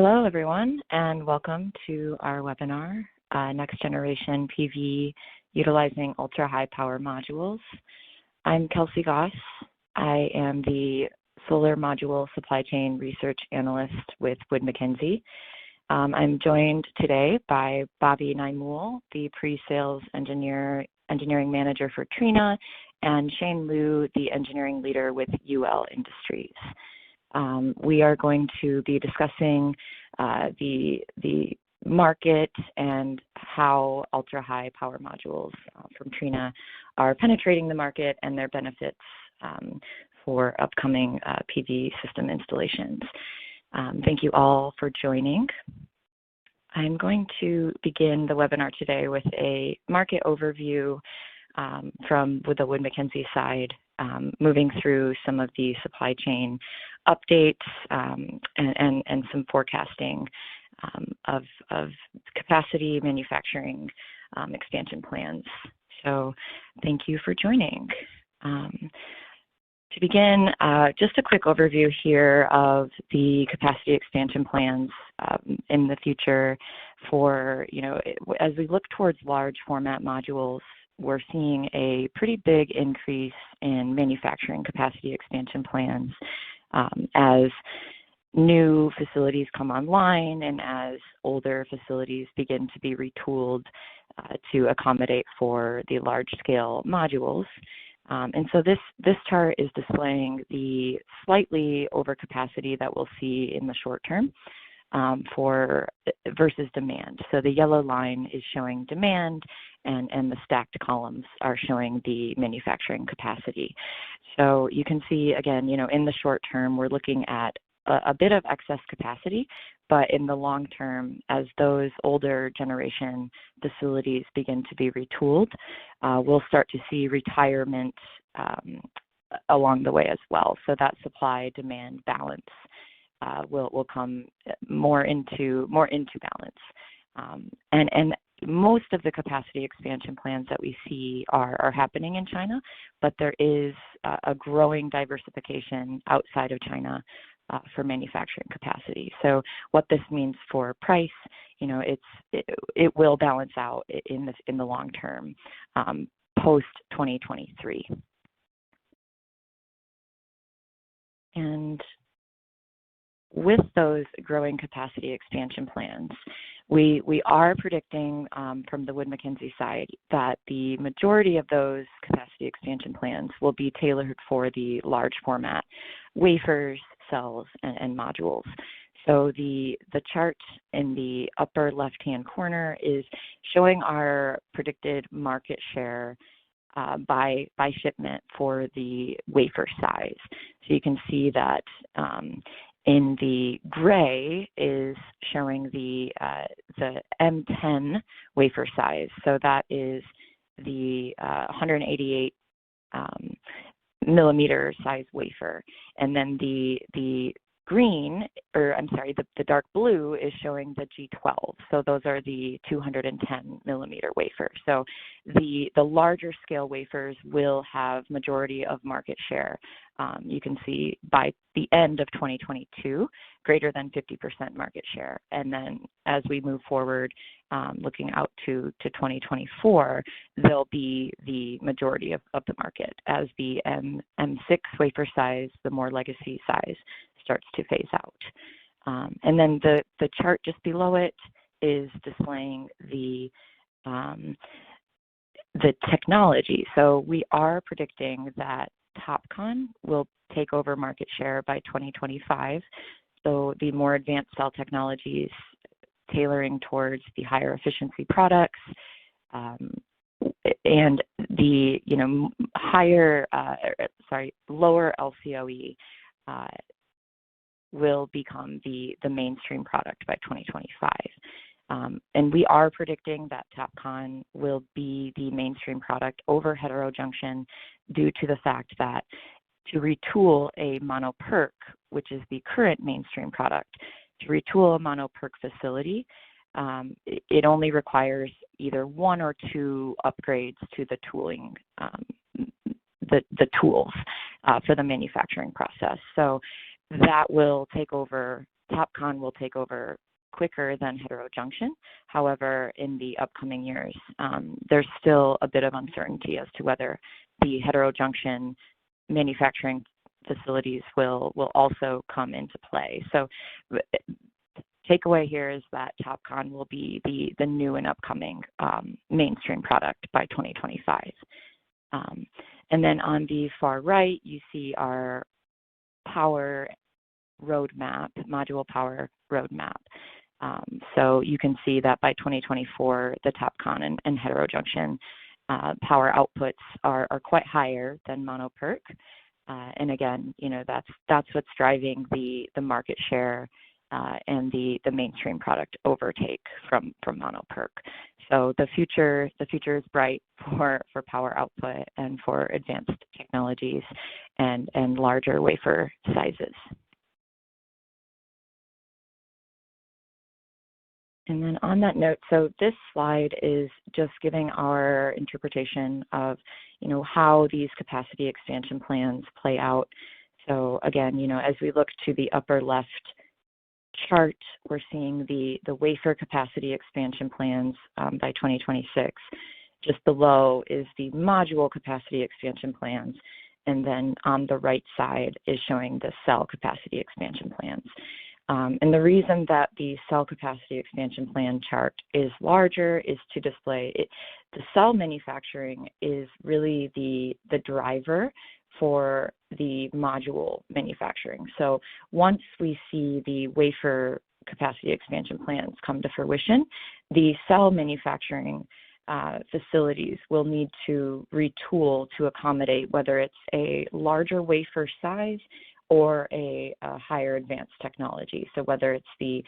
Hello, everyone, and welcome to our webinar, Next Generation PV Utilizing Ultra-High Power Modules. I'm Kelsey Goss. I am the Solar Module Supply Chain Research Analyst with Wood Mackenzie. I'm joined today by Bobby Naimul, the Pre-Sales Engineering Manager for Trina, and Shane Liu, the Engineering Leader with UL Industries. We are going to be discussing the market and how ultra-high power modules from Trina are penetrating the market and their benefits for upcoming PV system installations. Thank you all for joining. I'm going to begin the webinar today with a market overview from the Wood Mackenzie side, moving through some of the supply chain updates and some forecasting of capacity manufacturing expansion plans. So thank you for joining. To begin, just a quick overview here of the capacity expansion plans in the future for, as we look towards large format modules, we're seeing a pretty big increase in manufacturing capacity expansion plans as new facilities come online and as older facilities begin to be retooled to accommodate for the large-scale modules. And so this chart is displaying the slightly overcapacity that we'll see in the short term versus demand. So the yellow line is showing demand, and the stacked columns are showing the manufacturing capacity. So you can see, again, in the short term, we're looking at a bit of excess capacity, but in the long term, as those older generation facilities begin to be retooled, we'll start to see retirement along the way as well. So that supply-demand balance will come more into balance. And most of the capacity expansion plans that we see are happening in China, but there is a growing diversification outside of China for manufacturing capacity. So what this means for price, it will balance out in the long term, post 2023. And with those growing capacity expansion plans, we are predicting from the Wood Mackenzie side that the majority of those capacity expansion plans will be tailored for the large format wafers, cells, and modules. So the chart in the upper left-hand corner is showing our predicted market share by shipment for the wafer size. So you can see that in the gray is showing the M10 wafer size. So that is the 188 millimeter size wafer. And then the green, the dark blue is showing the G12. So those are the 210 millimeter wafers. So the larger scale wafers will have majority of market share. You can see by the end of 2022, greater than 50% market share. And then as we move forward, looking out to 2024, they'll be the majority of the market as the M6 wafer size, the more legacy size, starts to phase out. And then the chart just below it is displaying the technology. So we are predicting that TOPCon will take over market share by 2025. So the more advanced cell technologies tailoring towards the higher efficiency products and the lower LCOE will become the mainstream product by 2025. And we are predicting that TOPCon will be the mainstream product over heterojunction due to the fact that to retool a mono PERC, which is the current mainstream product, to retool a mono PERC facility, it only requires either one or two upgrades to the tooling, the tools for the manufacturing process. So that will take over TOPCon will take over quicker than heterojunction. However, in the upcoming years, there's still a bit of uncertainty as to whether the heterojunction manufacturing facilities will also come into play. So takeaway here is that TOPCon will be the new and upcoming mainstream product by 2025. And then on the far right, you see our power roadmap, module power roadmap. So you can see that by 2024, the TOPCon and heterojunction power outputs are quite higher than mono PERC. And again, that's what's driving the market share and the mainstream product overtake from mono PERC. So the future is bright for power output and for advanced technologies and larger wafer sizes. And then on that note, so this slide is just giving our interpretation of, how these capacity expansion plans play out. So again, as we look to the upper left chart, we're seeing the wafer capacity expansion plans by 2026. Just below is the module capacity expansion plans. And then on the right side is showing the cell capacity expansion plans. And the reason that the cell capacity expansion plan chart is larger is to display it. The cell manufacturing is really the driver for the module manufacturing. So once we see the wafer capacity expansion plans come to fruition, the cell manufacturing facilities will need to retool to accommodate whether it's a larger wafer size or a higher advanced technology. So whether it's the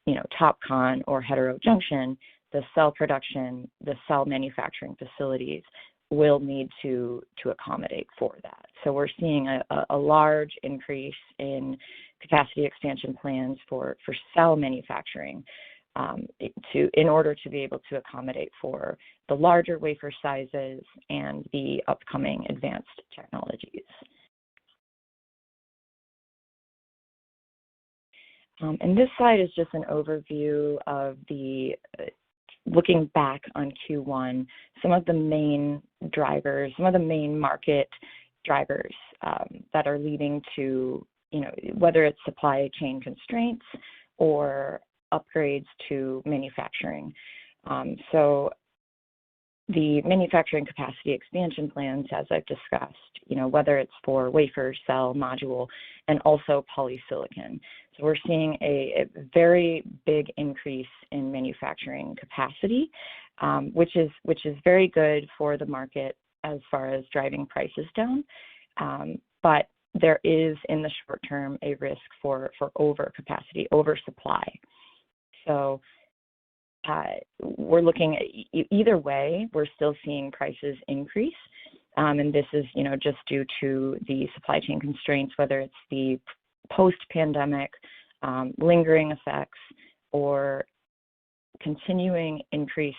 TOPCon or heterojunction, the cell production, the cell manufacturing facilities will need to accommodate for that. So we're seeing a large increase in capacity expansion plans for cell manufacturing in order to be able to accommodate for the larger wafer sizes and the upcoming advanced technologies. And this slide is just an overview of looking back on Q1, some of the main drivers, some of the main market drivers that are leading to, whether it's supply chain constraints or upgrades to manufacturing. So the manufacturing capacity expansion plans, as I've discussed, whether it's for wafer, cell, module, and also polysilicon. So we're seeing a very big increase in manufacturing capacity, which is very good for the market as far as driving prices down. But there is, in the short term, a risk for overcapacity, oversupply. So we're looking at either way, we're still seeing prices increase. And this is, just due to the supply chain constraints, whether it's the post-pandemic lingering effects or continuing increased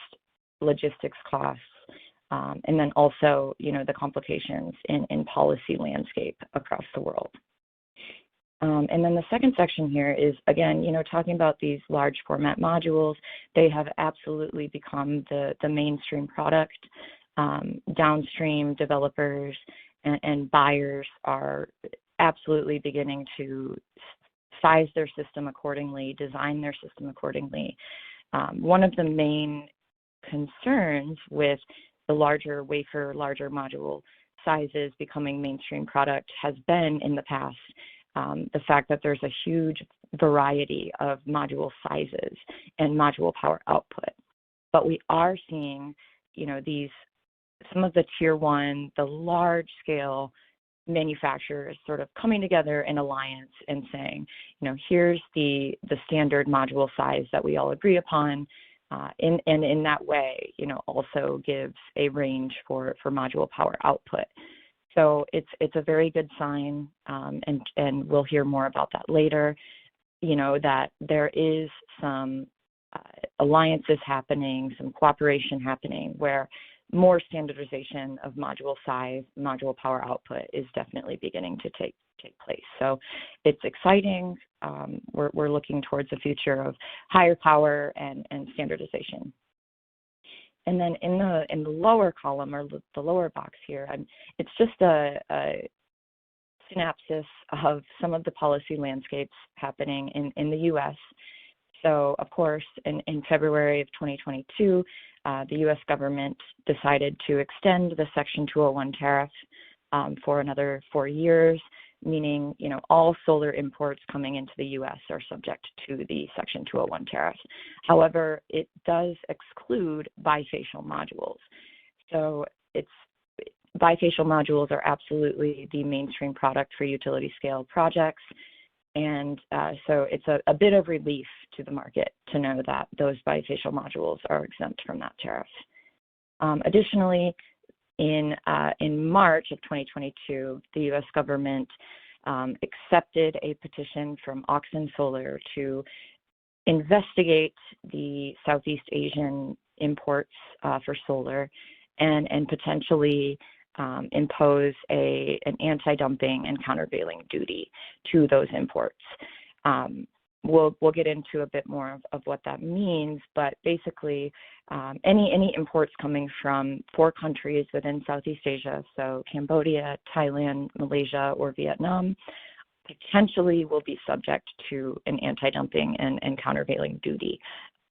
logistics costs, and then also, the complications in policy landscape across the world. And then the second section here is, again, talking about these large format modules. They have absolutely become the mainstream product. Downstream developers and buyers are absolutely beginning to size their system accordingly, design their system accordingly. One of the main concerns with the larger wafer, larger module sizes becoming mainstream product has been in the past the fact that there's a huge variety of module sizes and module power output. But we are seeing, some of the tier one, the large scale manufacturers sort of coming together in alliance and saying, here's the standard module size that we all agree upon, and in that way, also gives a range for module power output. So it's a very good sign, and we'll hear more about that later, that there is some alliances happening, some cooperation happening where more standardization of module size, module power output is definitely beginning to take place. So it's exciting. we're looking towards a future of higher power and standardization. And then in the lower column, or the lower box here, it's just a synopsis of some of the policy landscapes happening in the U.S. So, of course, in February of 2022, the U.S. government decided to extend the Section 201 tariff for another 4 years, meaning, all solar imports coming into the U.S. are subject to the Section 201 tariff. However, it does exclude bifacial modules. So bifacial modules are absolutely the mainstream product for utility scale projects. And so it's a bit of relief to the market to know that those bifacial modules are exempt from that tariff. Additionally, in March of 2022, the U.S. government accepted a petition from Oxen Solar to investigate the Southeast Asian imports for solar and potentially impose an anti-dumping and countervailing duty to those imports. We'll get into a bit more of what that means, but basically any imports coming from 4 countries within Southeast Asia, so Cambodia, Thailand, Malaysia, or Vietnam, potentially will be subject to an anti-dumping and countervailing duty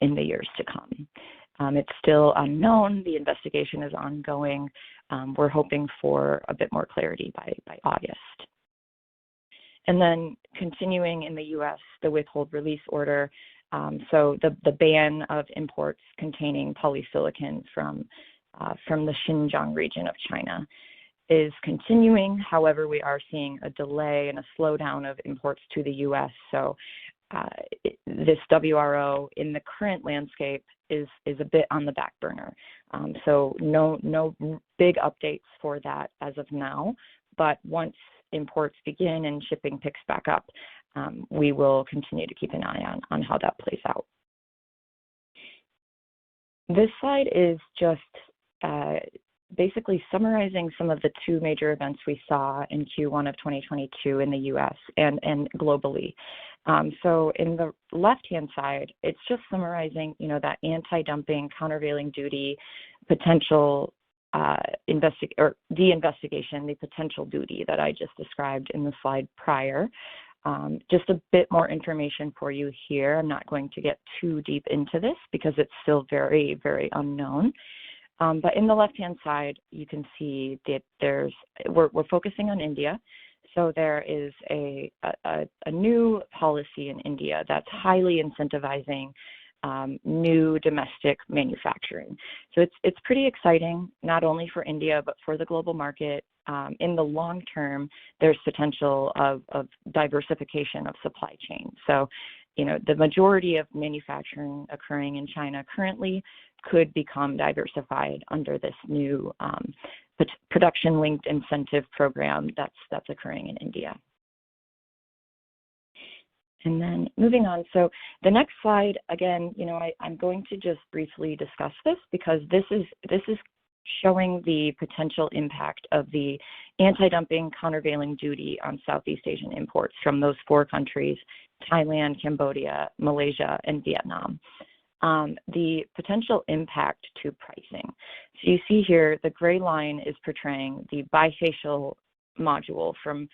in the years to come. It's still unknown. The investigation is ongoing. We're hoping for a bit more clarity by August. And then continuing in the U.S., the withhold release order, so the ban of imports containing polysilicon from the Xinjiang region of China is continuing. However, we are seeing a delay and a slowdown of imports to the U.S. So this WRO in the current landscape is a bit on the back burner. So no big updates for that as of now, but once imports begin and shipping picks back up, we will continue to keep an eye on how that plays out. This slide is just basically summarizing some of the 2 major events we saw in Q1 of 2022 in the U.S. and globally. So in the left-hand side, it's just summarizing, that anti-dumping, countervailing duty, potential the investigation, the potential duty that I just described in the slide prior. Just a bit more information for you here. I'm not going to get too deep into this because it's still very, very unknown. But in the left-hand side, you can see that we're focusing on India. So there is a new policy in India that's highly incentivizing new domestic manufacturing. So it's pretty exciting, not only for India, but for the global market. In the long term, there's potential of diversification of supply chain. So, the majority of manufacturing occurring in China currently could become diversified under this new production-linked incentive program that's occurring in India. And then moving on, so the next slide, again, I'm going to just briefly discuss this because this is showing the potential impact of the anti-dumping countervailing duty on Southeast Asian imports from those 4 countries, Thailand, Cambodia, Malaysia, and Vietnam. The potential impact to pricing. So you see here, the gray line is portraying the bifacial module from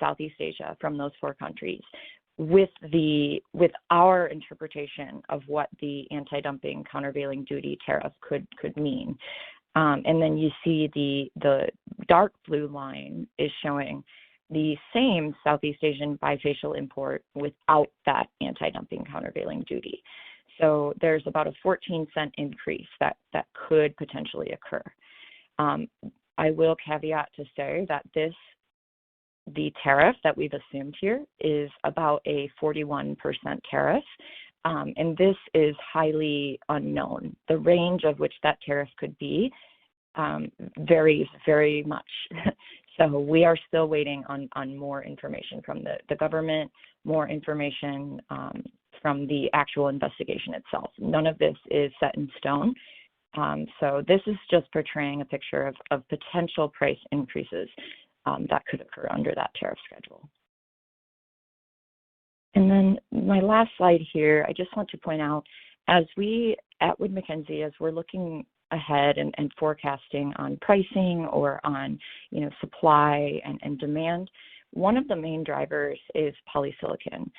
Southeast Asia, from those 4 countries, with our interpretation of what the anti-dumping countervailing duty tariff could mean. And then you see the dark blue line is showing the same Southeast Asian bifacial import without that anti-dumping countervailing duty. So there's about a 14-cent increase that could potentially occur. I will caveat to say that the tariff that we've assumed here is about a 41% tariff, and this is highly unknown. The range of which that tariff could be varies very much. So we are still waiting on more information from the government, more information from the actual investigation itself. None of this is set in stone. So this is just portraying a picture of potential price increases that could occur under that tariff schedule. And then my last slide here, I just want to point out, as we at Wood Mackenzie, as we're looking ahead and forecasting on pricing or on supply and demand, one of the main drivers is polysilicon,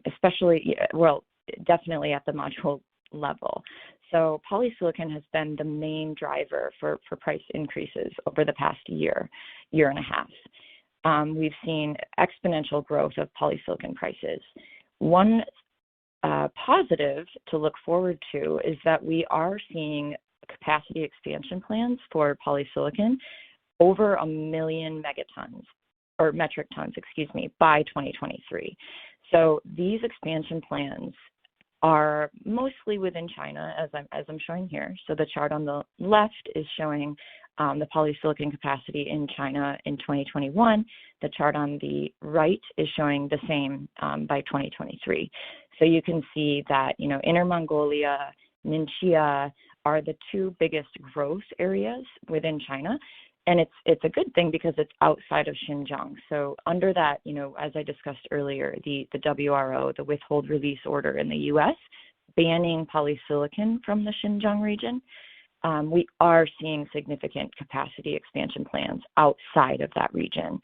especially, well, definitely at the module level. So polysilicon has been the main driver for price increases over the past year and a half. We've seen exponential growth of polysilicon prices. One positive to look forward to is that we are seeing capacity expansion plans for polysilicon over 1 million megatons, or metric tons, by 2023. So these expansion plans are mostly within China, as I'm showing here. So the chart on the left is showing the polysilicon capacity in China in 2021. The chart on the right is showing the same by 2023. So you can see that Inner Mongolia, Ningxia are the two biggest growth areas within China. And it's a good thing because it's outside of Xinjiang. So under that, as I discussed earlier, the WRO, the withhold release order in the U.S., banning polysilicon from the Xinjiang region, we are seeing significant capacity expansion plans outside of that region.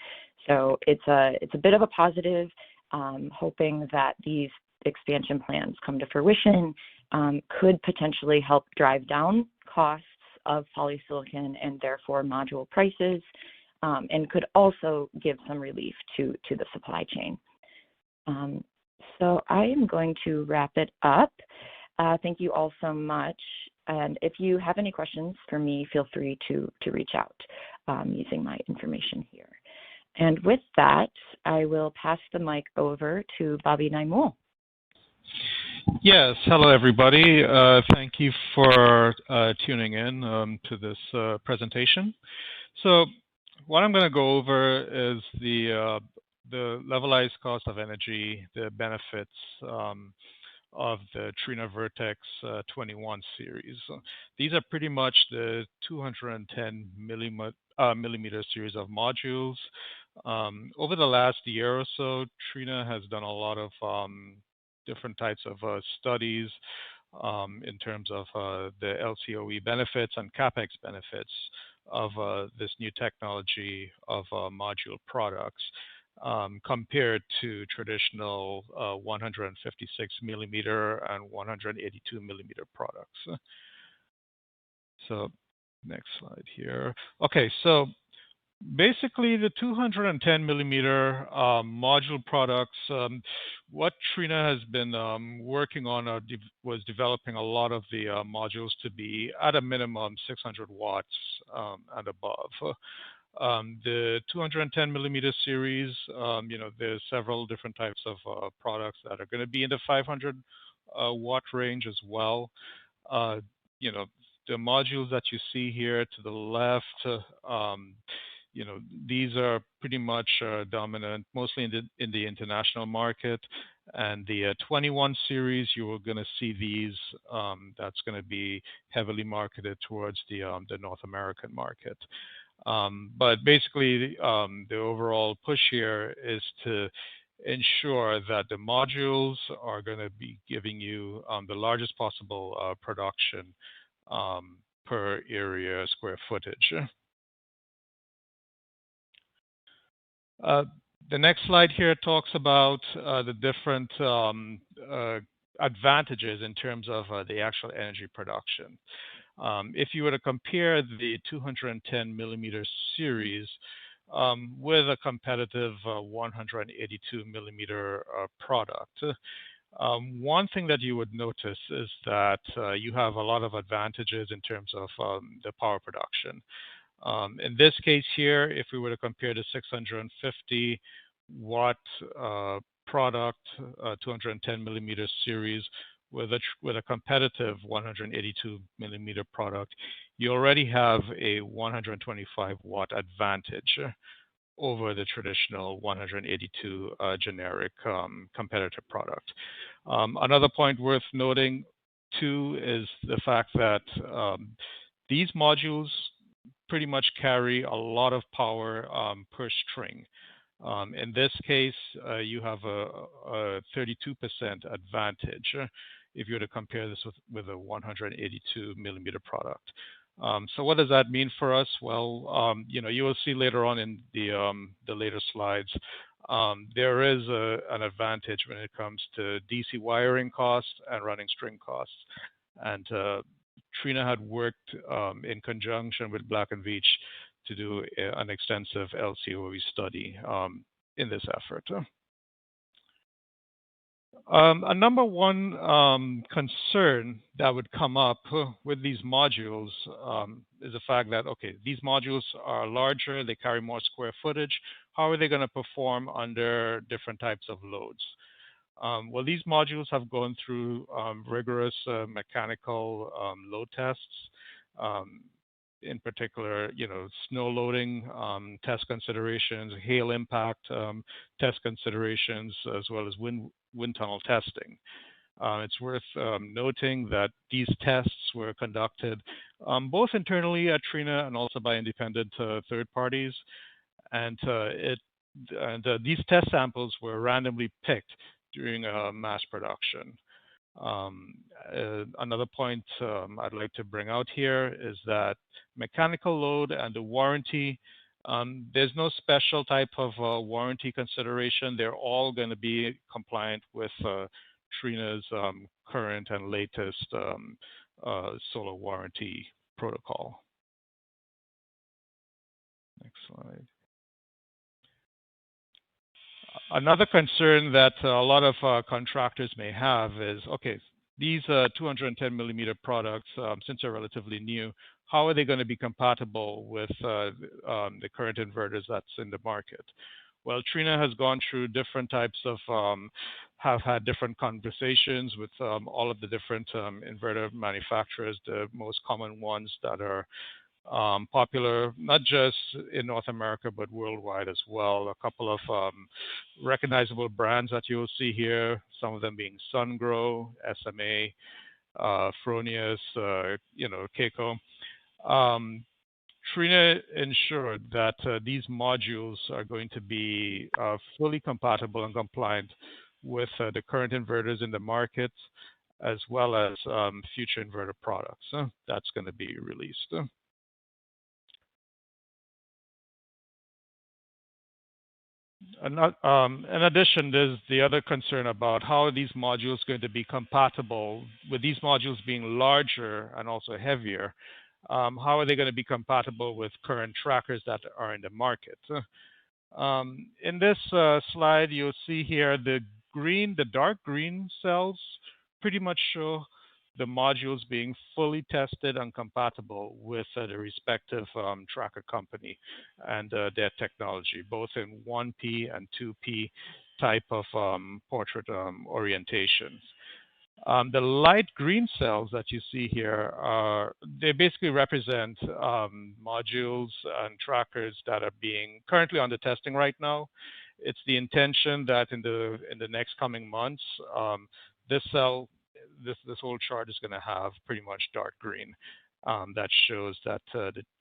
So it's a bit of a positive, hoping that these expansion plans come to fruition, could potentially help drive down costs of polysilicon and therefore module prices, and could also give some relief to the supply chain. So I am going to wrap it up. Thank you all so much. And if you have any questions for me, feel free to reach out using my information here. And with that, I will pass the mic over to Bobby Naimul. Yes, hello everybody. Thank you for tuning in to this presentation. So what I'm going to go over is the levelized cost of energy, the benefits of the Trina Vertex 21 series. These are pretty much the 210 millimeter series of modules. Over the last year or so, Trina has done a lot of different types of studies in terms of the LCOE benefits and CapEx benefits of this new technology of module products compared to traditional 156 millimeter and 182 millimeter products. So next slide here. Okay, so basically, the 210 millimeter module products, what Trina has been working on was developing a lot of the modules to be at a minimum 600 watts and above. The 210 millimeter series, there's several different types of products that are going to be in the 500 watt range as well. The modules that you see here to the left, these are pretty much dominant, mostly in the international market. And the 21 series, you are going to see these. That's going to be heavily marketed towards the North American market. But basically, the overall push here is to ensure that the modules are going to be giving you the largest possible production per area square footage. The next slide here talks about the different advantages in terms of the actual energy production. If you were to compare the 210 millimeter series with a competitive 182 millimeter product, one thing that you would notice is that you have a lot of advantages in terms of the power production. In this case here, if we were to compare the 650 watt product, 210 millimeter series with a competitive 182 millimeter product, you already have a 125 watt advantage over the traditional 182 generic competitor product. Another point worth noting too is the fact that these modules pretty much carry a lot of power per string. In this case, you have a 32% advantage if you were to compare this with a 182 millimeter product. So what does that mean for us? Well, you will see later on in the later slides, there is an advantage when it comes to DC wiring costs and running string costs. And Trina had worked in conjunction with Black and Veatch to do an extensive LCOE study in this effort. A number one concern that would come up with these modules is the fact that, okay, these modules are larger, they carry more square footage. How are they going to perform under different types of loads? Well, these modules have gone through rigorous mechanical load tests. In particular, snow loading test considerations, hail impact test considerations, as well as wind tunnel testing. It's worth noting that these tests were conducted both internally at Trina and also by independent third parties. And these test samples were randomly picked during mass production. Another point I'd like to bring out here is that mechanical load and the warranty, there's no special type of warranty consideration. They're all going to be compliant with Trina's current and latest solar warranty protocol. Next slide. Another concern that a lot of contractors may have is, okay, these 210 millimeter products, since they're relatively new, how are they going to be compatible with the current inverters that's in the market? Well, Trina has gone through different types of, have had different conversations with all of the different inverter manufacturers, the most common ones that are popular, not just in North America, but worldwide as well. A couple of recognizable brands that you'll see here, some of them being SunGrow, SMA, Fronius, Keiko. Trina ensured that these modules are going to be fully compatible and compliant with the current inverters in the market, as well as future inverter products that's going to be released. In addition, there's the other concern about how are these modules going to be compatible with these modules being larger and also heavier. How are they going to be compatible with current trackers that are in the market? In this slide, you'll see here the dark green cells pretty much show the modules being fully tested and compatible with the respective tracker company and their technology, both in 1P and 2P type of portrait orientations. The light green cells that you see here they basically represent modules and trackers that are being currently under testing right now. It's the intention that in the next coming months, this whole chart is going to have pretty much dark green. That shows that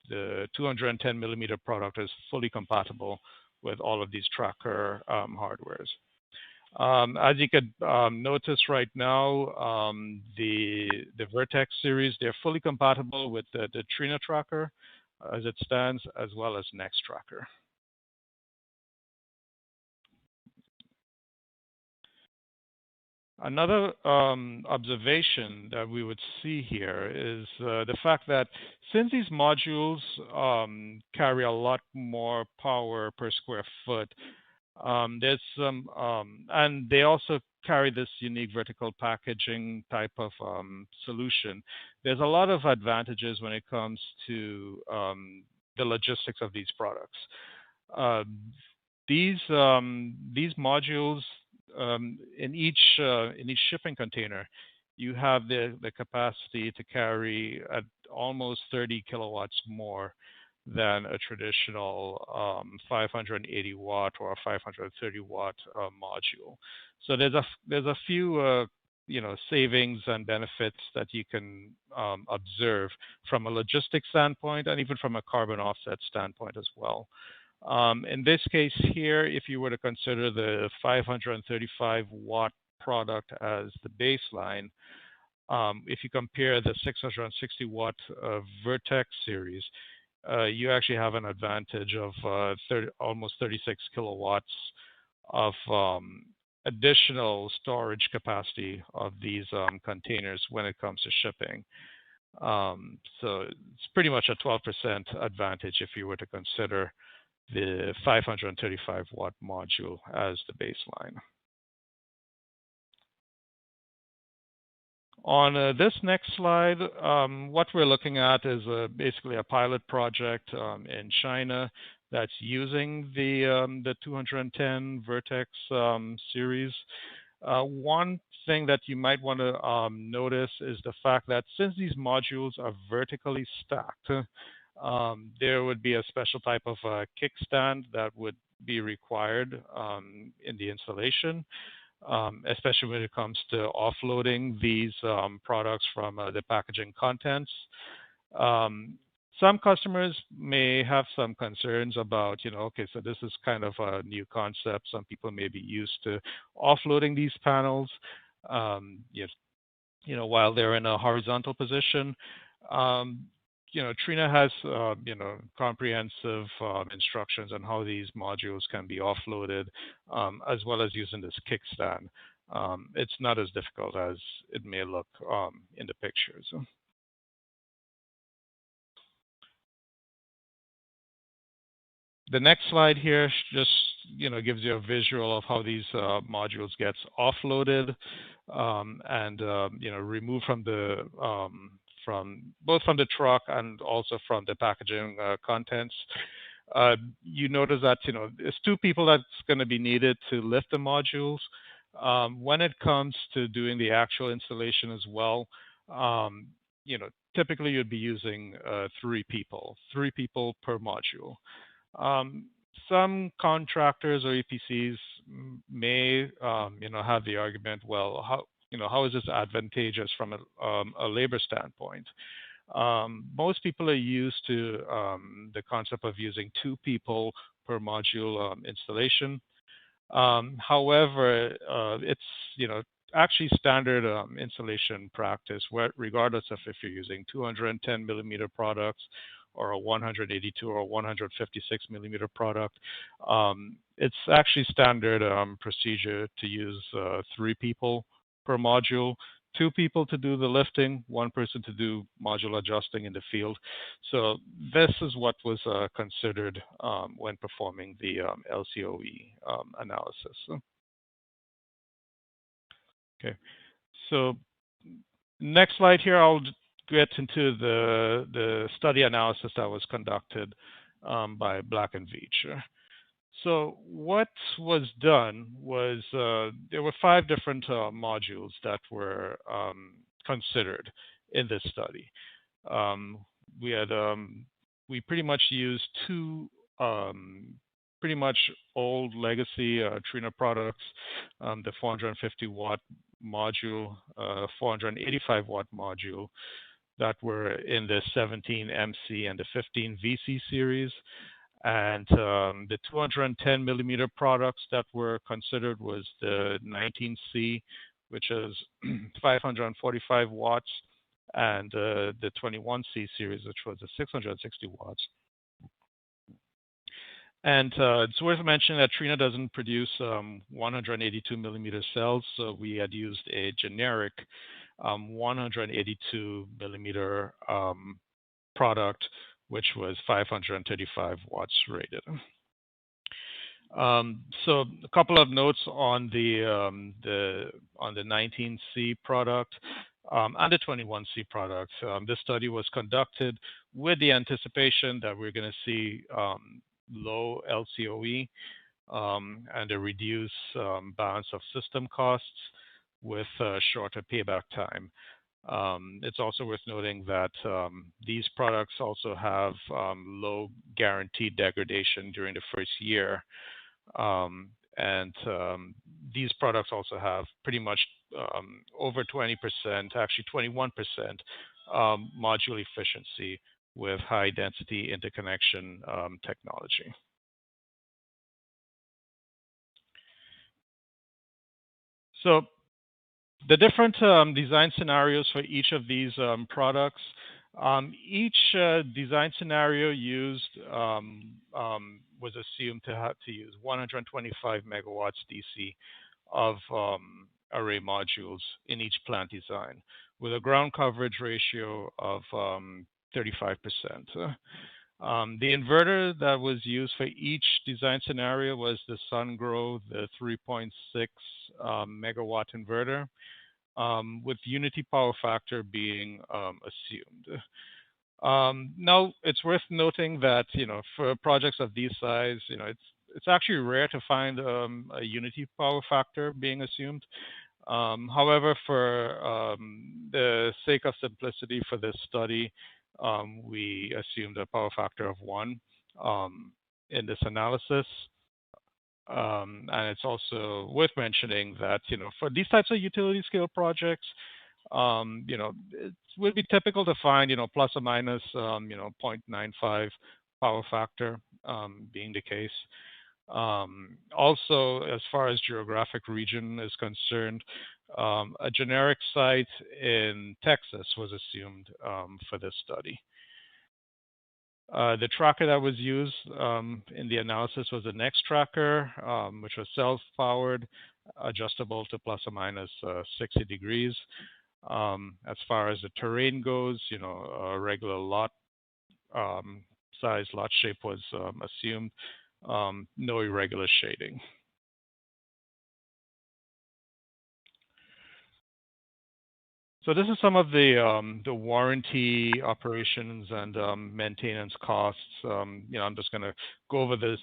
the 210 millimeter product is fully compatible with all of these tracker hardwares. As you could notice right now, the Vertex series, they're fully compatible with the Trina tracker as it stands, as well as Next tracker. Another observation that we would see here is the fact that since these modules carry a lot more power per square foot, there's some, and they also carry this unique vertical packaging type of solution. There's a lot of advantages when it comes to the logistics of these products. These modules, in each shipping container, you have the capacity to carry at almost 30 kilowatts more than a traditional 580 watt or 530 watt module. So there's a few savings and benefits that you can observe from a logistics standpoint and even from a carbon offset standpoint as well. In this case here, if you were to consider the 535 watt product as the baseline, if you compare the 660 watt Vertex series, you actually have an advantage of almost 36 kilowatts of additional storage capacity of these containers when it comes to shipping. So it's pretty much a 12% advantage if you were to consider the 535 watt module as the baseline. On this next slide, what we're looking at is basically a pilot project in China that's using the 210 Vertex series. One thing that you might want to notice is the fact that since these modules are vertically stacked, there would be a special type of kickstand that would be required in the installation. Especially when it comes to offloading these products from the packaging contents. Some customers may have some concerns about, okay, so this is kind of a new concept. Some people may be used to offloading these panels, while they're in a horizontal position. Trina has, comprehensive instructions on how these modules can be offloaded, as well as using this kickstand. It's not as difficult as it may look in the pictures. The next slide here just, gives you a visual of how these modules gets offloaded and, removed from the both from the truck and also from the packaging contents. You notice that there's two people that's going to be needed to lift the modules. When it comes to doing the actual installation as well, typically you'd be using 3 people per module. Some contractors or EPCs may have the argument, well, how is this advantageous from a labor standpoint? Most people are used to the concept of using 2 people per module installation. However, it's actually standard installation practice, regardless of if you're using 210 millimeter products or a 182 or 156 millimeter product. It's actually standard procedure to use 3 people per module, 2 people to do the lifting, 1 person to do module adjusting in the field. So this is what was considered when performing the LCOE analysis. Okay, so next slide here, I'll get into the study analysis that was conducted by Black and Veatch. So what was done was there were 5 different modules that were considered in this study. We pretty much used 2 pretty much old legacy Trina products, the 450 watt module, 485 watt module that were in the 17 MC and the 15 VC series. And the 210 millimeter products that were considered was the 19C, which is 545 watts, and the 21C series, which was the 660 watts. And it's worth mentioning that Trina doesn't produce 182 millimeter cells, so we had used a generic 182 millimeter product, which was 535 watts rated. So a couple of notes on the 19C product and the 21C product. This study was conducted with the anticipation that we're going to see low LCOE and a reduced balance of system costs with shorter payback time. It's also worth noting that these products also have low guaranteed degradation during the first year. And these products also have pretty much over 20%, actually 21% module efficiency with high density interconnection technology. So the different design scenarios for each of these products, each design scenario used was assumed to have to use 125 megawatts DC of array modules in each plant design, with a ground coverage ratio of 35%. The inverter that was used for each design scenario was the SunGrow, the 3.6 megawatt inverter, with unity power factor being assumed. Now, it's worth noting that for projects of these size, it's actually rare to find a unity power factor being assumed. However, for the sake of simplicity for this study, we assumed a power factor of 1 in this analysis. And it's also worth mentioning that, for these types of utility scale projects, it would be typical to find, plus or minus, 0.95 power factor being the case. Also, as far as geographic region is concerned, a generic site in Texas was assumed for this study. The tracker that was used in the analysis was the Next tracker, which was self-powered, adjustable to plus or minus 60 degrees. As far as the terrain goes, a regular lot size, lot shape was assumed, no irregular shading. So this is some of the warranty operations and maintenance costs. I'm just going to go over this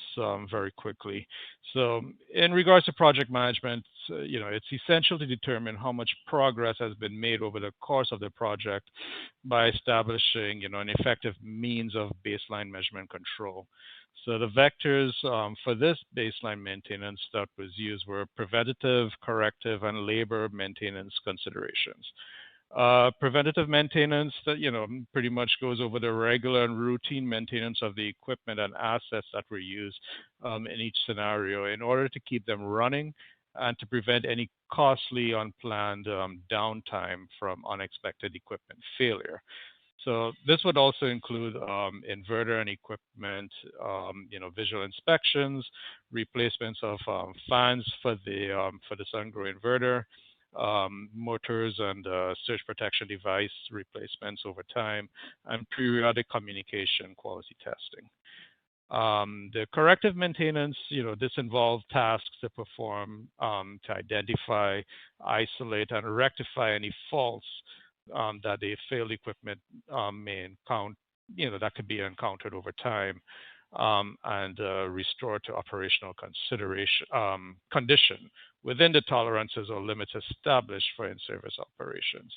very quickly. So in regards to project management, it's essential to determine how much progress has been made over the course of the project by establishing, an effective means of baseline measurement control. So the vectors for this baseline maintenance that was used were preventative, corrective, and labor maintenance considerations. Preventative maintenance that pretty much goes over the regular and routine maintenance of the equipment and assets that were used in each scenario in order to keep them running and to prevent any costly unplanned downtime from unexpected equipment failure. So this would also include inverter and equipment, visual inspections, replacements of fans for the SunGrow inverter, motors and surge protection device replacements over time, and periodic communication quality testing. The corrective maintenance, this involved tasks to perform to identify, isolate, and rectify any faults that the failed equipment may encounter, that could be encountered over time, and restore to operational condition within the tolerances or limits established for in-service operations.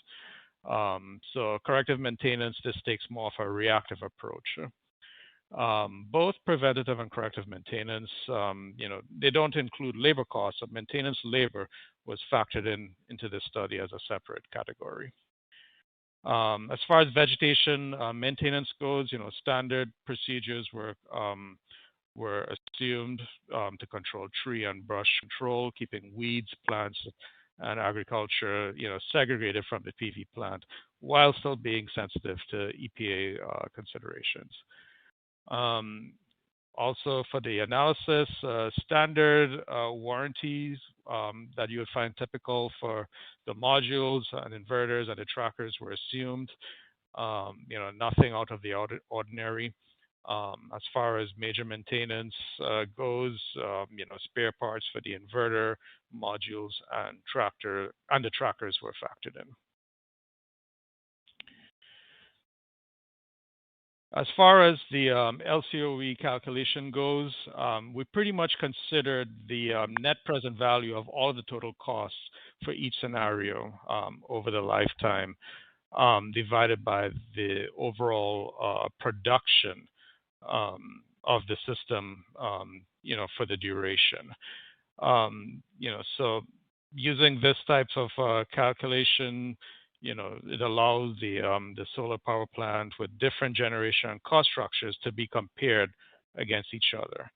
So corrective maintenance, this takes more of a reactive approach. Both preventative and corrective maintenance, they don't include labor costs, but maintenance labor was factored into this study as a separate category. As far as vegetation maintenance goes, standard procedures were assumed to control tree and brush control, keeping weeds, plants, and agriculture, segregated from the PV plant, while still being sensitive to EPA considerations. Also, for the analysis, standard warranties that you would find typical for the modules and inverters and the trackers were assumed. Nothing out of the ordinary. As far as major maintenance goes, spare parts for the inverter, modules, and the trackers were factored in. As far as the LCOE calculation goes, we pretty much considered the net present value of all of the total costs for each scenario over the lifetime, divided by the overall production of the system, for the duration. So using this type of calculation, it allows the solar power plant with different generation and cost structures to be compared against each other.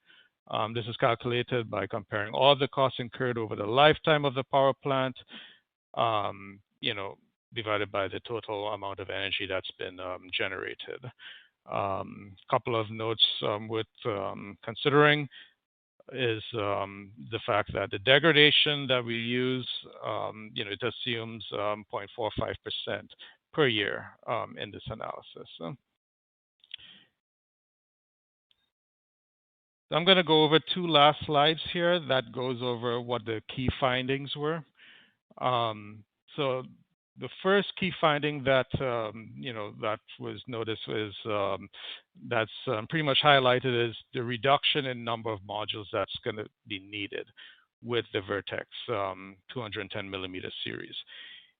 This is calculated by comparing all the costs incurred over the lifetime of the power plant, you know, divided by the total amount of energy that's been generated. Couple of notes with considering is the fact that the degradation that we use, you know, it assumes 0.45% per year in this analysis. So I'm going to go over two last slides here that goes over what the key findings were. So the first key finding that you know, that was noticed is that's pretty much highlighted is the reduction in number of modules that's going to be needed with the Vertex 210 millimeter series.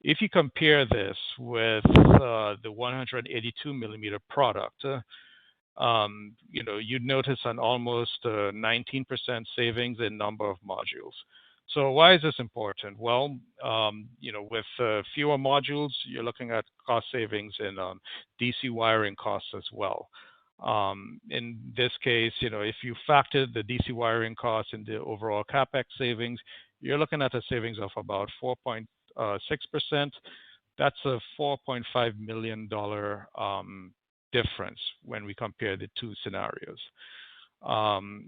If you compare this with the 182 millimeter product, you know, you'd notice an almost 19% savings in number of modules. So why is this important? Well, you know, with fewer modules, you're looking at cost savings in DC wiring costs as well. In this case, you know, if you factor the DC wiring costs in the overall CapEx savings, you're looking at a savings of about 4.6%. That's a $4.5 million difference when we compare the two scenarios.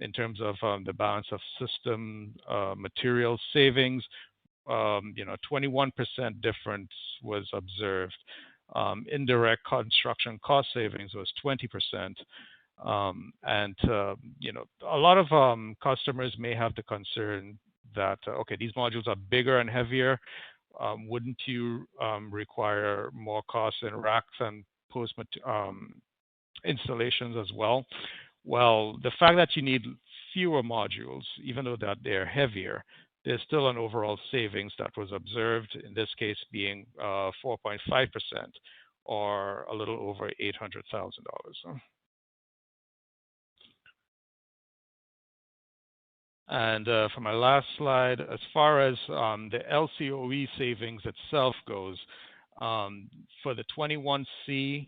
In terms of the balance of system material savings, you know, 21% difference was observed. Indirect construction cost savings was 20%. And, you know, a lot of customers may have the concern that, okay, these modules are bigger and heavier. Wouldn't you require more costs in racks and post installations as well? Well, the fact that you need fewer modules, even though that they're heavier, there's still an overall savings that was observed, in this case being 4.5% or a little over $800,000. And for my last slide, as far as the LCOE savings itself goes, for the 21C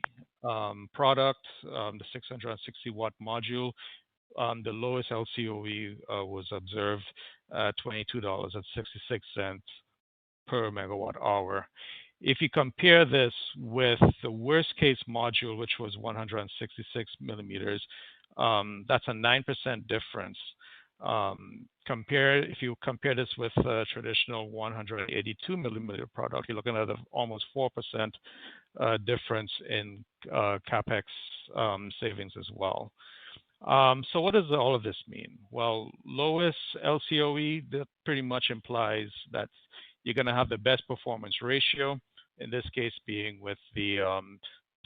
product, the 660 watt module, the lowest LCOE was observed at $22.66 per megawatt hour. If you compare this with the worst case module, which was 166 millimeters, that's a 9% difference. If you compare this with a traditional 182 millimeter product, you're looking at almost 4% difference in CapEx savings as well. So what does all of this mean? Well, lowest LCOE, that pretty much implies that you're going to have the best performance ratio, in this case being with the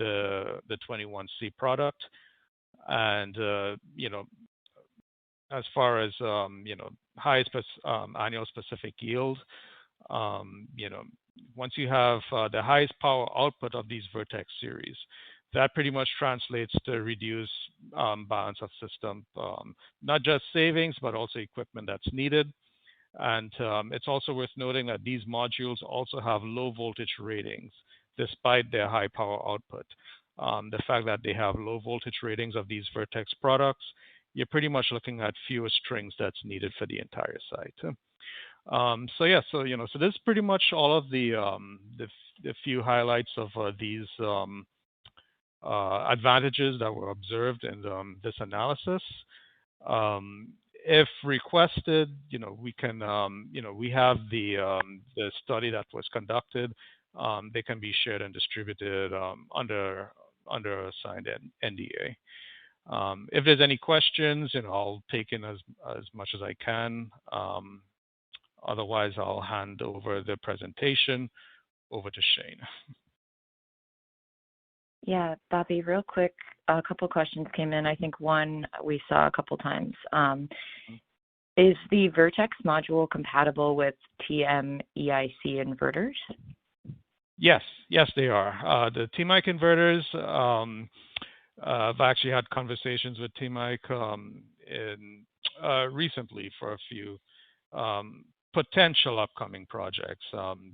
21C product. And, you know, as far as, you know, highest annual specific yield, you know, once you have the highest power output of these Vertex series, that pretty much translates to reduced balance of system, not just savings, but also equipment that's needed. And it's also worth noting that these modules also have low voltage ratings, despite their high power output. The fact that they have low voltage ratings of these Vertex products, you're pretty much looking at fewer strings that's needed for the entire site. So yeah, so you know, so this is pretty much all of the few highlights of these advantages that were observed in this analysis. If requested, you know, we can, you know, we have the study that was conducted. They can be shared and distributed under a signed NDA. If there's any questions, you know, I'll take in as much as I can. Otherwise, I'll hand over the presentation over to Shane. Yeah, Bobby, real quick, a couple questions came in. I think one we saw a couple times. Is the Vertex module compatible with TM-EIC inverters? Yes, they are. The TMIC inverters, I've actually had conversations with TMIC recently for a few potential upcoming projects.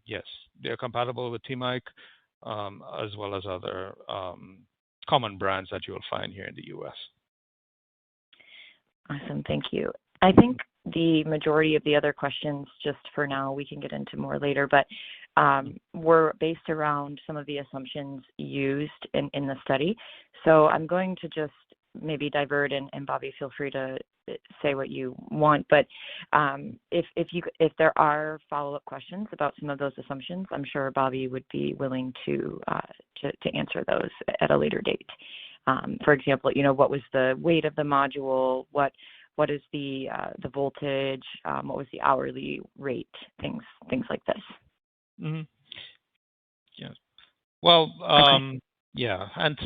Yes, they're compatible with TMIC, as well as other common brands that you'll find here in the U.S. Awesome, thank you. I think the majority of the other questions, just for now, we can get into more later, but were based around some of the assumptions used in the study. So I'm going to just maybe divert, and Bobby, feel free to say what you want. But if there are follow-up questions about some of those assumptions, I'm sure Bobby would be willing to answer those at a later date. For example, what was the weight of the module? What is the voltage? What was the hourly rate? Things like this. Mm-hmm. Yeah. Well, Okay. yeah, and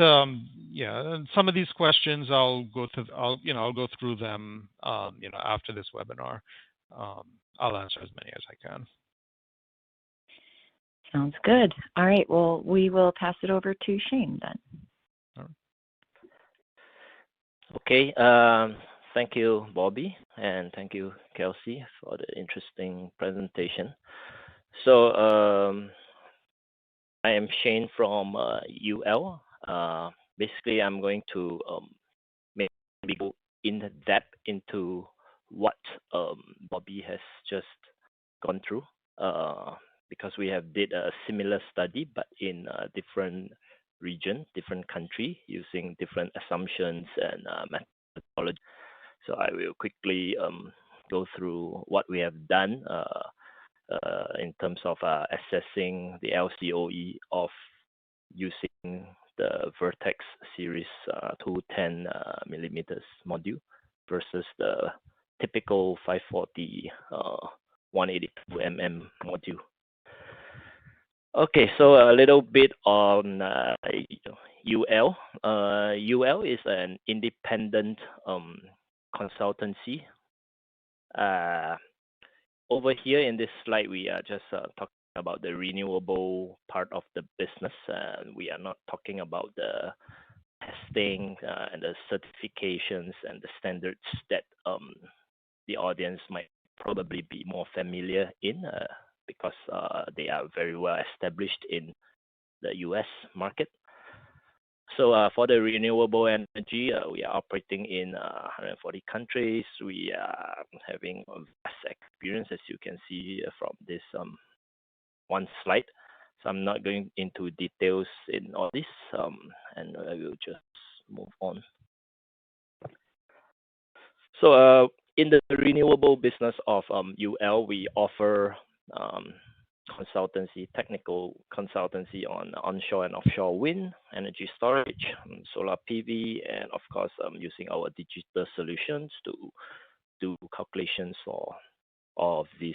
and some of these questions I'll go through them, after this webinar. I'll answer as many as I can. Sounds good. All right. Well, we will pass it over to Shane then. Okay. Thank you, Bobby, and thank you, Kelsey, for the interesting presentation. So I am Shane from UL. Basically, I'm going to maybe go in depth into what Bobby has just gone through, because we have did a similar study, but in a different region, different country, using different assumptions and methodology. So I will quickly go through what we have done in terms of assessing the LCOE of using the Vertex series 210 millimeters module versus the typical 540 182 module. Okay, so a little bit on UL. UL is an independent consultancy. Over here in this slide, we are just talking about the renewable part of the business. We are not talking about the testing and the certifications and the standards that the audience might probably be more familiar in, because they are very well established in the US market. So for the renewable energy, we are operating in 140 countries. We are having a vast experience, as you can see from this one slide. So I'm not going into details in all this, and I will just move on. So in the renewable business of UL, we offer technical consultancy on onshore and offshore wind, energy storage, solar PV, and of course, using our digital solutions to do calculations for all of these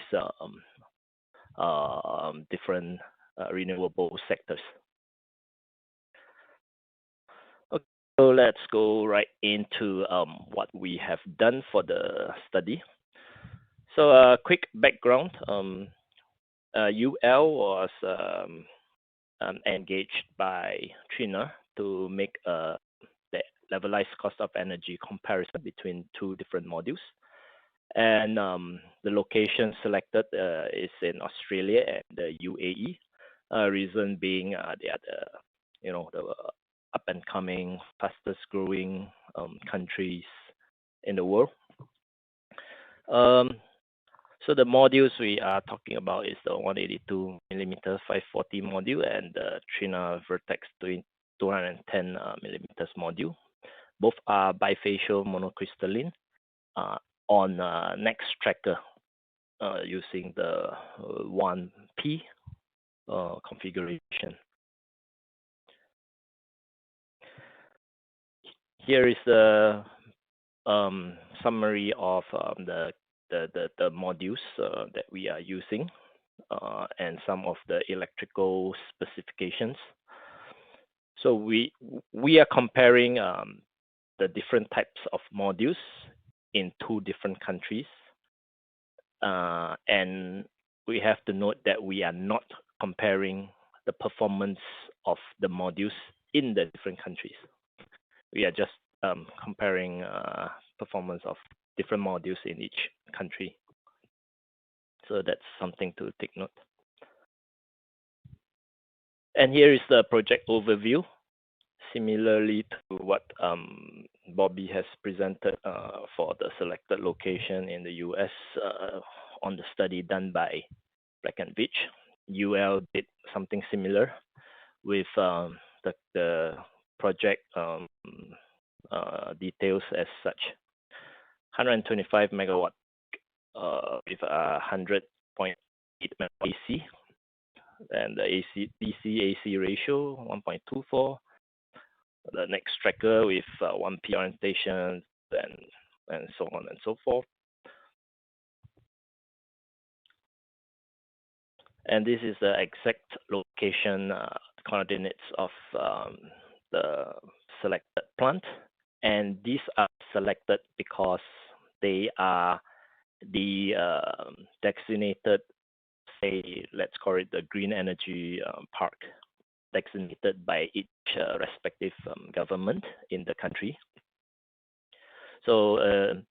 different renewable sectors. Okay, so let's go right into what we have done for the study. So a quick background. UL was engaged by Trina to make the levelized cost of energy comparison between two different modules. And the location selected is in Australia and the UAE. Reason being they are the up and coming, fastest growing countries in the world. So the modules we are talking about is the 182 millimeter 540 module and the Trina Vertex 210 millimeters module. Both are bifacial monocrystalline on next tracker using the 1P configuration. Here is the summary of the modules that we are using and some of the electrical specifications. So we are comparing the different types of modules in two different countries, and we have to note that we are not comparing the performance of the modules in the different countries. We are just comparing performance of different modules in each country. So that's something to take note. And here is the project overview. similarly to what Bobby has presented for the selected location in the US on the study done by Black and Veatch, UL did something similar with the project details as such. 125 megawatt with 100.8 megawatt AC, and the DC-AC ratio 1.24. The next tracker with 1P orientation and so on and so forth. And this is the exact location coordinates of the selected plant. And these are selected because they are the designated, say, let's call it the green energy park, designated by each respective government in the country. So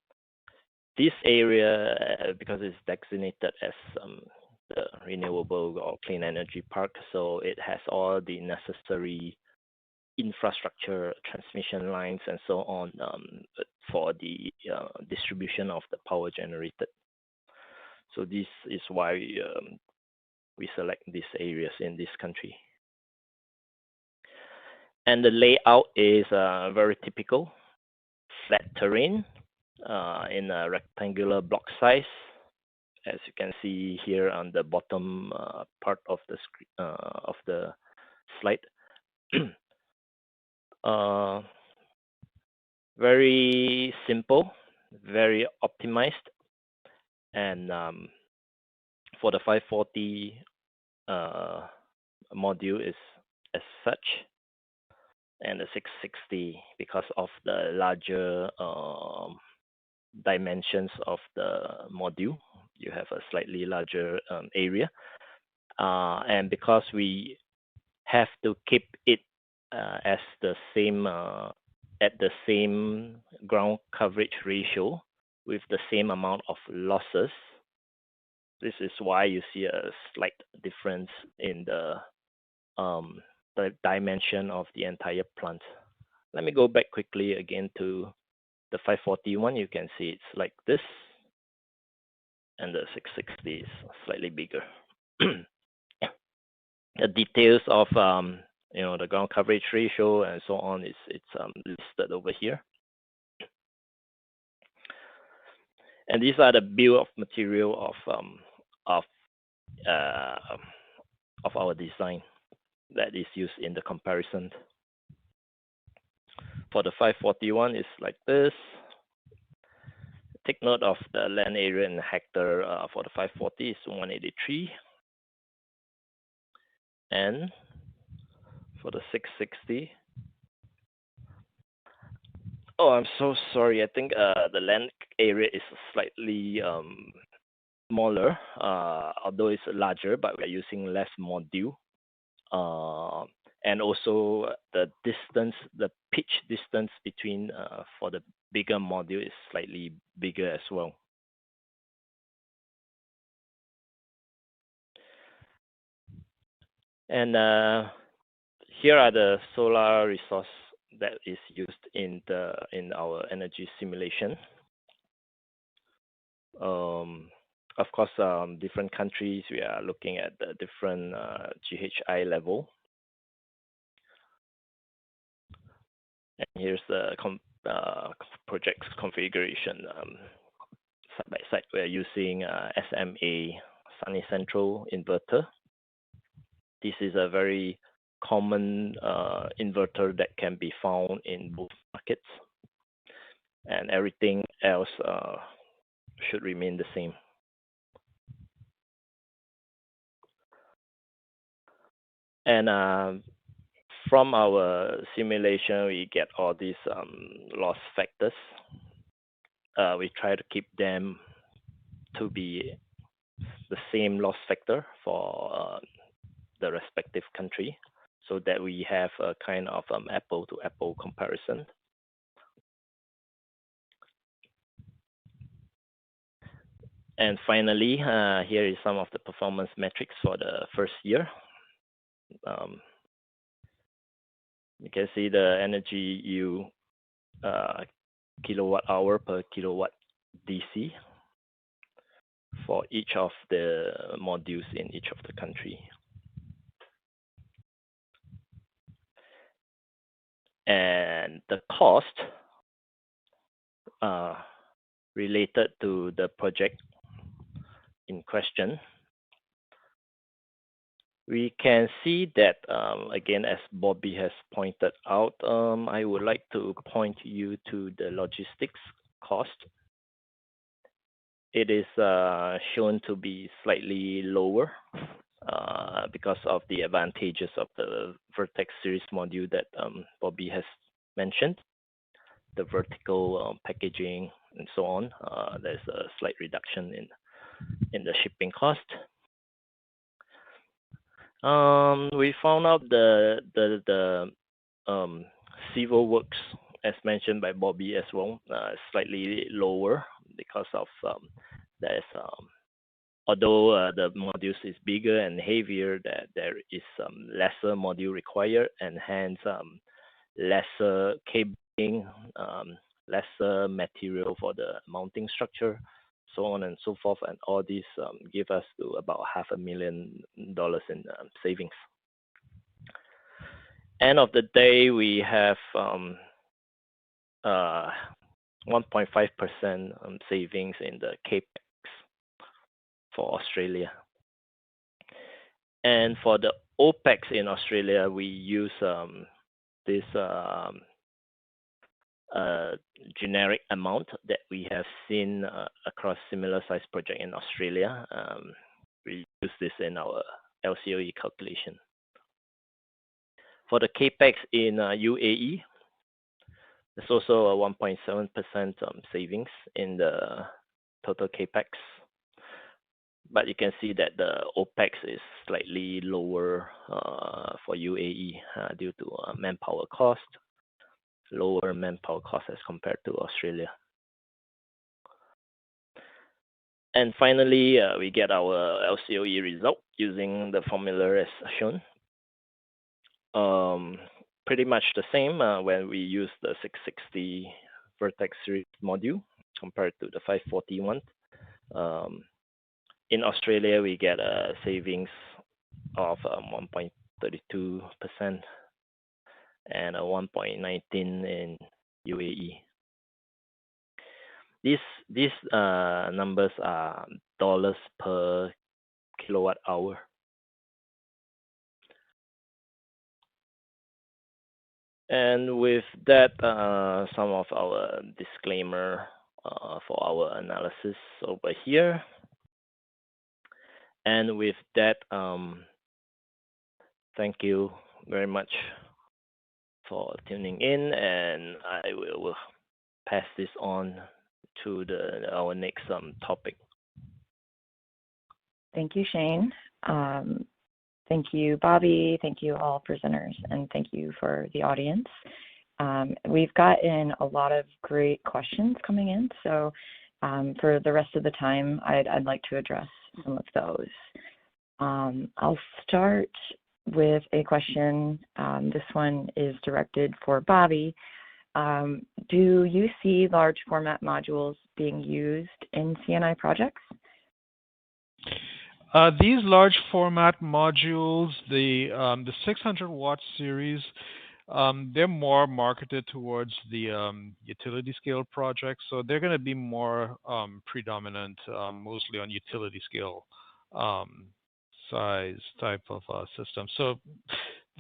this area, because it's designated as the renewable or clean energy park, so it has all the necessary infrastructure, transmission lines, and so on for the distribution of the power generated. So this is why we select these areas in this country. And the layout is very typical, flat terrain in a rectangular block size, as you can see here on the bottom part of the slide. Very simple, very optimized, and for the 540 module is as such, and the 660 because of the larger dimensions of the module. You have a slightly larger area, and because we have to keep it as the same at the same ground coverage ratio with the same amount of losses. This is why you see a slight difference in the dimension of the entire plant. Let me go back quickly again to the 541. You can see it's like this, and the 660 is slightly bigger. The details of the ground coverage ratio and so on it's listed over here. And these are the bill of material of our design that is used in the comparison. For the 541 is like this. Take note of the land area in hectare for the 540 is 183. And for the 660, oh, I'm so sorry. I think the land area is slightly smaller, although it's larger, but we're using less module. And also the distance, the pitch distance between for the bigger module is slightly bigger as well. And here are the solar resource that is used in our energy simulation. Of course, different countries, we are looking at the different GHI level. And here's the project's configuration. Side by side, we're using SMA Sunny Central inverter. This is a very common inverter that can be found in both markets, and everything else should remain the same. And from our simulation, we get all these loss factors. We try to keep them to be the same loss factor for the respective country, so that we have a kind of apple-to-apple comparison. And finally, here is some of the performance metrics for the first year. You can see the energy yield kilowatt hour per kilowatt DC for each of the modules in each of the country. And the cost related to the project in question, we can see that, again, as Bobby has pointed out, I would like to point you to the logistics cost. It is shown to be slightly lower because of the advantages of the Vertex series module that Bobby has mentioned, the vertical packaging and so on. There's a slight reduction in the shipping cost. We found out the civil works, as mentioned by Bobby as well, slightly lower because of there's although the modules is bigger and heavier, that there is lesser module required, and hence lesser cabling, lesser material for the mounting structure, so on and so forth, and all these give us to about $500,000 in savings. End of the day, we have 1.5% savings in the capex for Australia. And for the OPEX in Australia, we use this generic amount that we have seen across similar size project in Australia. We use this in our LCOE calculation. For the capex in UAE, there's also a 1.7% savings in the total capex. But you can see that the OPEX is slightly lower for UAE due to manpower cost, lower manpower cost as compared to Australia. And finally, we get our LCOE result using the formula as shown. Pretty much the same when we use the 660 Vertex series module compared to the 541. In Australia, we get a savings of 1.32% and a 1.19% in UAE. These numbers are dollars per kilowatt hour. And with that, some of our disclaimer for our analysis over here. And with that, thank you very much for tuning in, and I will pass this on to our next topic. Thank you, Shane. Thank you, Bobby. Thank you, all presenters, and thank you for the audience. We've gotten a lot of great questions coming in, so for the rest of the time, I'd like to address some of those. I'll start with a question. This one is directed for Bobby. Do you see large format modules being used in CNI projects? These large format modules, the 600 watt series, they're more marketed towards the utility scale projects, so they're going to be more predominant, mostly on utility scale size type of system. So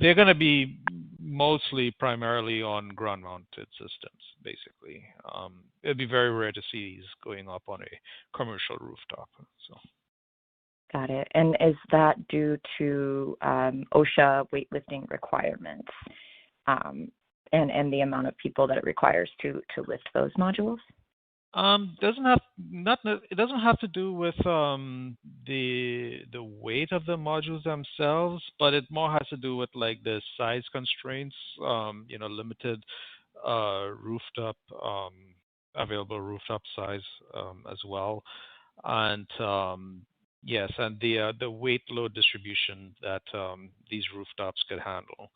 they're going to be mostly primarily on ground mounted systems, basically. It'd be very rare to see these going up on a commercial rooftop. So. Got it. And is that due to OSHA weightlifting requirements and the amount of people that it requires to lift those modules? It doesn't have to do with the weight of the modules themselves, but it more has to do with like the size constraints. Limited rooftop available rooftop size as well, and Yes, and the weight load distribution that these rooftops could handle.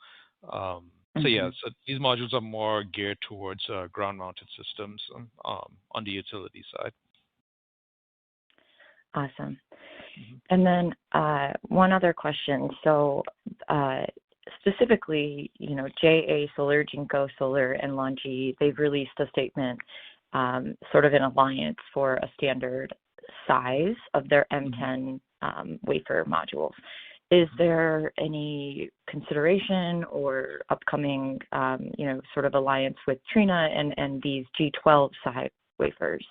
So yeah, so these modules are more geared towards ground-mounted systems on the utility side. Awesome. And then one other question. So specifically, JA Solar, Jinko Solar, and Longi, they've released a statement sort of in alliance for a standard size of their M10 wafer modules. Is there any consideration or upcoming, sort of alliance with Trina and these G12 size wafers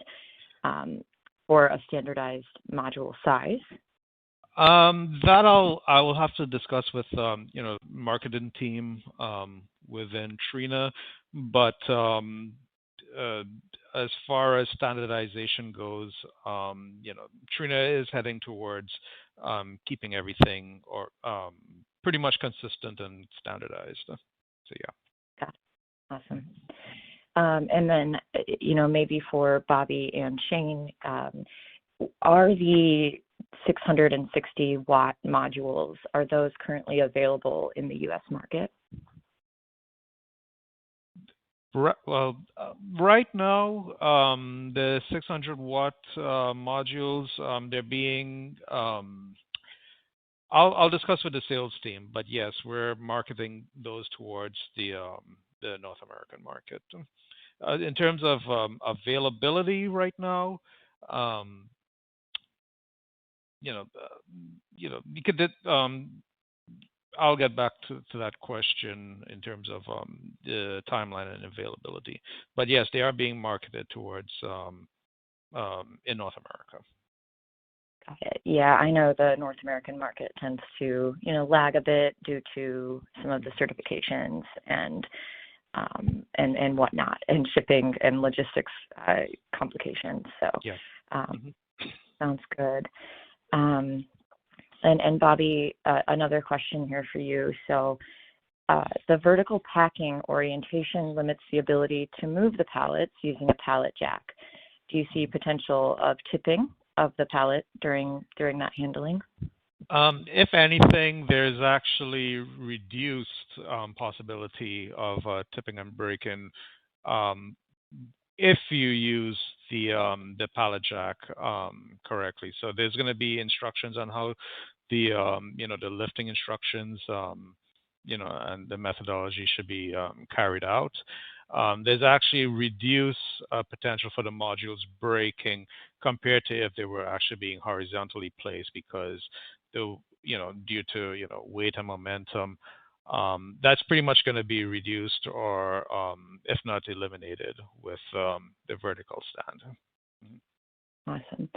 for a standardized module size? That I will have to discuss with marketing team within Trina, but as far as standardization goes, Trina is heading towards keeping everything or pretty much consistent and standardized. So yeah. Got it. Awesome. And then, maybe for Bobby and Shane, are the 660 watt modules, are those currently available in the U.S. market? Well, right now, the 600 watt modules, they're being, I'll discuss with the sales team, but yes, we're marketing those towards the North American market. In terms of availability right now, you could. I'll get back to that question in terms of the timeline and availability. But yes, they are being marketed towards in North America. Got it. Yeah, I know the North American market tends to, lag a bit due to some of the certifications and whatnot, and shipping and logistics complications. So, yeah. Sounds good. And Bobby, another question here for you. So the vertical packing orientation limits the ability to move the pallets using a pallet jack. Do you see potential of tipping of the pallet during that handling? If anything, there's actually reduced possibility of tipping and breaking if you use the pallet jack correctly. So there's going to be instructions on how the the lifting instructions and the methodology should be carried out. There's actually reduced potential for the modules breaking compared to if they were actually being horizontally placed, because due to weight and momentum, that's pretty much going to be reduced or if not eliminated with the vertical stand. Awesome.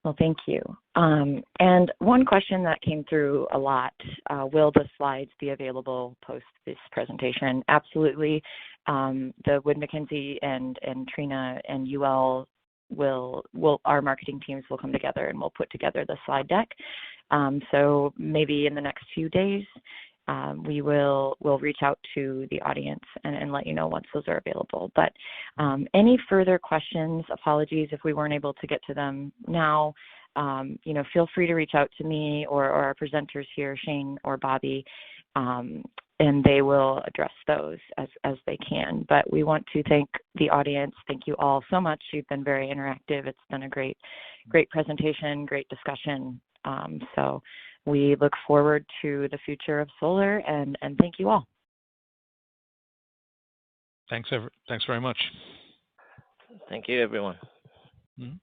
Well, thank you. And one question that came through a lot, will the slides be available post this presentation? Absolutely. The Wood Mackenzie and Trina and UL our marketing teams will come together and we'll put together the slide deck. So maybe in the next few days, we'll reach out to the audience and let you know once those are available. But any further questions, apologies if we weren't able to get to them now, feel free to reach out to me or our presenters here, Shane or Bobby, and they will address those as they can. But we want to thank the audience. Thank you all so much. You've been very interactive. It's been a great presentation, great discussion. So we look forward to the future of solar, and thank you all. Thanks very much. Thank you, everyone. Mm-hmm.